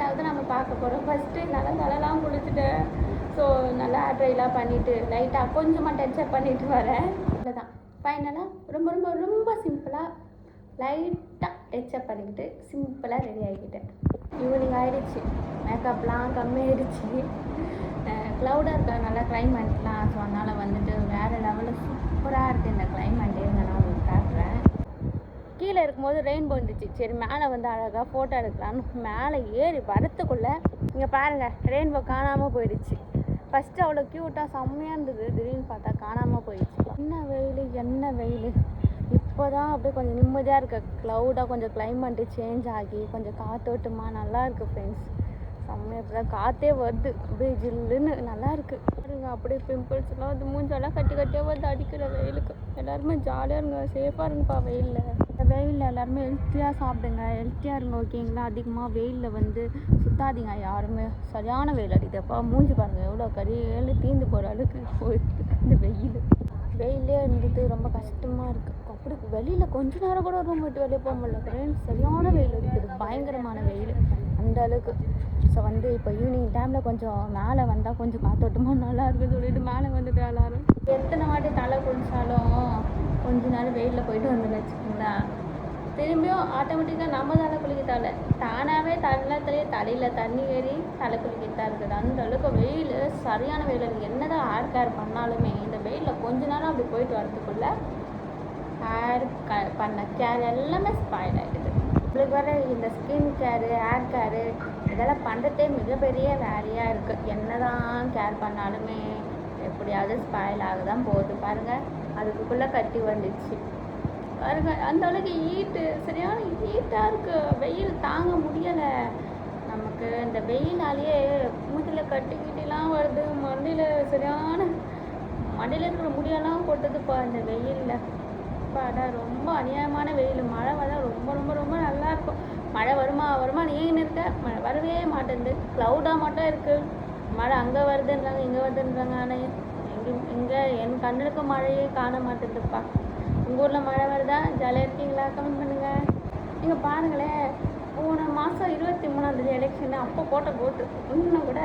Channel தான் நம்ம பார்க்க போகிறோம். ஃபஸ்ட்டு நல்லா தலைலாம் குளிச்சுட்டேன். ஸோ நல்லா ஹேர் ட்ரைலாம் பண்ணிவிட்டு லைட்டாக கொஞ்சமாக டச்சப் பண்ணிவிட்டு வரேன். அவ்வளோதான். ஃபைனலாக ரொம்ப ரொம்ப ரொம்ப சிம்பிளாக லைட்டாக டச்சப் பண்ணிக்கிட்டு சிம்பிளாக ரெடி ஆகிக்கிட்டேன். ஈவினிங் ஆகிடுச்சு. மேக்கப்லாம் கம்மியாகிடுச்சு. க்ளவுடாக இருக்க நல்லா கிளைமேட்லாம். ஸோ அதனால் வந்துட்டு வேறு லெவலில் சூப்பராக இருக்குது இந்த கிளைமேட்டு. நான் உங்களுக்கு காட்டுறேன். கீழே இருக்கும்போது ரெயின்போ இருந்துச்சு. சரி மேலே வந்து அழகாக ஃபோட்டோ எடுக்கலான்னு மேலே ஏறி வரத்துக்குள்ளே இங்கே பாருங்கள் ரெயின்போ காணாமல் போயிடுச்சு. ஃபஸ்ட்டு அவ்வளோ க்யூட்டாக செம்மையாக இருந்தது. திடீர்னு பார்த்தா காணாமல் போயிடுச்சு. என்ன வெயில் இப்போ தான் அப்படியே கொஞ்சம் நிம்மதியாக இருக்க. க்ளவுடாக கொஞ்சம் கிளைமேட்டு சேஞ்ச் ஆகி கொஞ்சம் காற்றோட்டமாக நல்லா இருக்குது ஃப்ரெண்ட்ஸ். செம்மையாக இப்போ தான் காற்றே வருது. அப்படியே ஜில்லுன்னு நல்லா இருக்குது. பாருங்க அப்படியே பிம்பிள்ஸ்லாம் வந்து மூஞ்செல்லாம் கட்டியாக வந்து அடிக்கிற வெயிலுக்கு. எல்லாருமே ஜாலியாக இருங்க, சேஃபாக இருங்கப்பா வெயிலில் எல்லாருமே ஹெல்த்தியாக சாப்பிடுங்க, ஹெல்த்தியாக இருங்க ஓகேங்களா. அதிகமாக வெயிலில் வந்து சுத்தாதீங்க யாருமே. சரியான வெயில் அடிக்குதுப்பா. மூஞ்சி பாருங்கள் எவ்வளோ கறியில் தீந்து போகிற அளவுக்கு போயிடுது இந்த வெயிலே இருந்துட்டு ரொம்ப கஷ்டமாக இருக்குது. அப்படி வெளியில் கொஞ்ச நேரம் கூட ரூம் விட்டு வெளியே போக முடியல ஃப்ரெண்ட்ஸ். சரியான வெயில் இருக்குது, பயங்கரமான வெயில் அந்த அளவுக்கு. ஸோ வந்து இப்போ ஈவினிங் டைமில் கொஞ்சம் மேலே வந்தால் கொஞ்சம் காத்தோட்டமாக நல்லா இருக்குன்னு சொல்லிட்டு மேலே வந்துட்டு எல்லாரும் எத்தனை வாட்டி தலை குளிச்சாலும் கொஞ்ச நேரம் வெயிலில் போயிட்டு வந்து வச்சுக்கோங்களேன், திரும்பியும் ஆட்டோமேட்டிக்காக நம்ம தலை குளிக்கத்தால தானாகவே தலையில் தண்ணி ஏறி தலை குளிக்கத்தான் இருக்குது. அந்த அளவுக்கு வெயில் சரியான வெயில். நீங்கள் என்ன தான் ஹேர் கேர் பண்ணாலுமே இந்த வெயிலில் கொஞ்ச நேரம் அப்படி போயிட்டு வரதுக்குள்ளே ஹேர் பண்ண கேர் எல்லாமே ஸ்பாயில் ஆகிடுது. உங்களுக்கு வர இந்த ஸ்கின் கேரு ஹேர் கேரு இதெல்லாம் பண்ணுறதே மிகப்பெரிய வேலையாக இருக்குது. என்ன தான் கேர் பண்ணாலுமே எப்படியாவது ஸ்பாயில் ஆக தான் போகுது. பாருங்கள் அதுக்குள்ளே கட்டி வந்துச்சு பாருங்கள். அந்த அளவுக்கு ஹீட்டு சரியான ஹீட்டாக இருக்குது. வெயில் தாங்க முடியலை நமக்கு. இந்த வெயிலாலேயே மூஞ்சில் கட்டிக்கிட்டெலாம் வருது. மண்டையில் இருக்கிற முடியெல்லாம் கொட்டுதுப்பா இந்த வெயிலில். பாடா ரொம்ப அநியாயமான வெயில். மழை வந்தால் ரொம்ப ரொம்ப ரொம்ப நல்லாயிருக்கும். மழை வருமா நீங்க இருக்க மழை வரவே மாட்டேங்குது. க்ளவுடாக மட்டும் இருக்குது. மழை அங்கே வருதுன்றாங்க இங்கே வருதுன்றாங்க. ஆனால் இங்கே என் கண்ணுக்கு மழையே காண மாட்டேங்குதுப்பா. உங்கள் ஊரில் மழை வருதா? ஜாலியாக இருக்கீங்களா? கமெண்ட் பண்ணுங்கள். நீங்கள் பாருங்களேன், போன மாதம் 23ஆம் தேதி எலெக்ஷன் அப்போ போட்ட ஓட்டு இன்னும் கூட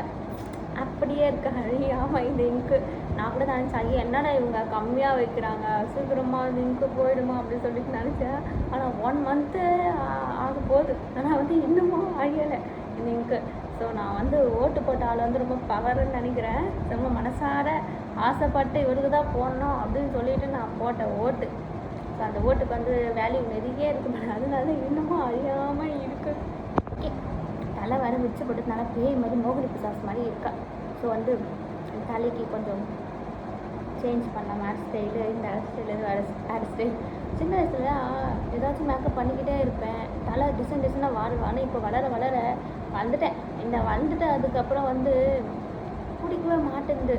அப்படியே இருக்கு அழியாமல். இந்த இங்கு நான் கூட நினச்சேன், ஐயா என்னடா இவங்க கம்மியாக வைக்கிறாங்க, சீக்கிரமாக இந்த இங்கு போயிடுமா அப்படின்னு சொல்லிட்டு நினச்சேன். ஆனால் 1 மந்த்து ஆக போகுது. ஆனால் வந்து இன்னமும் அழியலை இந்த இங்கு. ஸோ நான் வந்து ஓட்டு போட்ட ஆள் வந்து ரொம்ப பவர்ன்னு நினைக்கிறேன். ரொம்ப மனசார ஆசைப்பட்டு இவருக்கு தான் போடணும் அப்படின்னு சொல்லிட்டு நான் போட்ட ஓட்டு. ஸோ அந்த ஓட்டுக்கு வந்து வேல்யூ நிறைய இருக்குது. அதனால இன்னமும் அழியாமல் இருக்குது. தலை வர மிச்சம் போட்டதுனால பேய் மாதிரி மோகினி பிசாஸ் மாதிரி இருக்கா. ஸோ வந்து தலைக்கு கொஞ்சம் சேஞ்ச் பண்ணலாம் ஹேர் ஸ்டைலு. இந்த ஹேர் ஸ்டைலு ஹேர் ஸ்டைல் சின்ன வயசுல ஏதாச்சும் மேக்கப் பண்ணிக்கிட்டே இருப்பேன். தலை டிசைனாக வாருவான்னு இப்போ வளர வந்துட்டேன். வந்துட்டு அதுக்கப்புறம் வந்து பிடிக்கவே மாட்டேங்குது.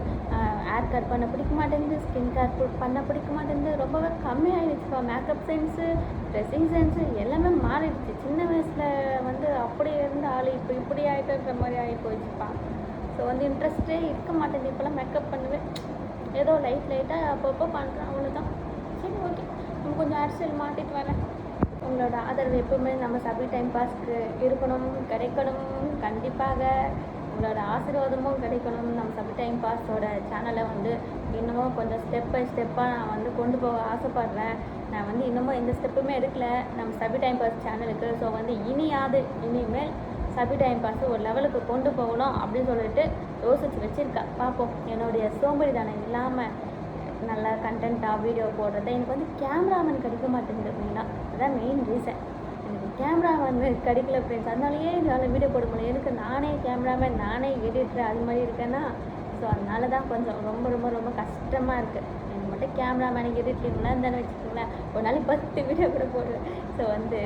ஹேர் கட் பண்ண பிடிக்க மாட்டேங்குது, ஸ்கின் கேர் பண்ண பிடிக்க மாட்டேங்குது. ரொம்பவே கம்மியாகிடுச்சுப்பா. மேக்கப் சென்ஸு, ட்ரெஸ்ஸிங் சென்ஸு எல்லாமே மாறிடுச்சு. சின்ன வயசில் வந்து அப்படி இருந்த ஆள் இப்போ இப்படி ஆகிட்டுன்ற மாதிரி ஆகி போயிடுச்சுப்பா. ஸோ வந்து இன்ட்ரெஸ்ட்டே இருக்க மாட்டேங்குது. இப்போலாம் மேக்கப் பண்ணுவேன், ஏதோ லைட்டாக அப்பப்போ பண்ணுறேன், அவ்வளோதான். சரி ஓகே, நம்ம கொஞ்சம் ஹேர் ஸ்டைல் மாட்டிட்டு வரேன். உங்களோட ஆதரவு எப்பவுமே நம்ம சபி டைம் பாஸ்க்கு இருக்கணும், கிடைக்கணும். கண்டிப்பாக உங்களோட ஆசீர்வாதமும் கிடைக்கணும். நம்ம சபி டைம் பாஸோட சேனலை வந்து இன்னமும் கொஞ்சம் ஸ்டெப் பை ஸ்டெப்பாக நான் வந்து கொண்டு போக ஆசைப்பட்றேன். நான் வந்து இன்னமும் எந்த ஸ்டெப்புமே எடுக்கல நம்ம சபி டைம் பாஸ் சேனலுக்கு. ஸோ வந்து இனிமேல் சபி டைம் பாஸ் ஒரு லெவலுக்கு கொண்டு போகணும் அப்படின்னு சொல்லிட்டு யோசிச்சு வச்சுருக்கேன். பார்ப்போம். என்னுடைய சோம்பேறித்தனம் இல்லாமல் நல்லா கண்டென்ட்டாக வீடியோ போடுறது. எனக்கு வந்து கேமராமேன் கிடைக்க மாட்டேங்குது அப்படின்னா அதுதான் மெயின் ரீசன். எனக்கு கேமராமேன் கிடைக்கல ஃப்ரெண்ட்ஸ். அதனாலேயே என்னால் வீடியோ போட முடியல. எனக்கு நானே கேமராமேன், நானே எடிட்டர் அது மாதிரி இருக்கேன்னா. ஸோ அதனால தான் கொஞ்சம் ரொம்ப ரொம்ப ரொம்ப கஷ்டமாக இருக்குது. எனக்கு மட்டும் கேமராமேனுக்கு எடிட்டிங்லாம் இருந்தாலும் வச்சுக்கோங்களேன், ஒரு நாளைக்கு 10 வீடியோ கூட போடுவேன். ஸோ வந்து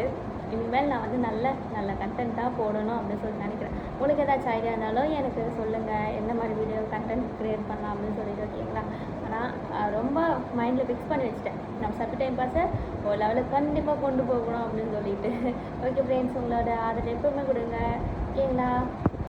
இனிமேல் நான் வந்து நல்ல கண்டென்ட்டாக போடணும் அப்படின்னு சொல்லி நினைக்கிறேன். உங்களுக்கு ஏதாச்சும் ஐடியா இருந்தாலும் எனக்கு சொல்லுங்கள், எந்த மாதிரி வீடியோ கண்டென்ட் க்ரியேட் பண்ணலாம் அப்படின்னு சொல்லிட்டு ஓகேங்களா. ஆனால் ரொம்ப மைண்டில் ஃபிக்ஸ் பண்ணி வச்சுட்டேன், நம்ம சப்பி டைம் பாஸை ஒரு லெவலுக்கு கண்டிப்பாக கொண்டு போகணும் அப்படின்னு சொல்லிட்டு. ஓகே ஃப்ரெண்ட்ஸ், உங்களோட ஆதரவு எப்பவுமே கொடுங்க ஓகேங்களா.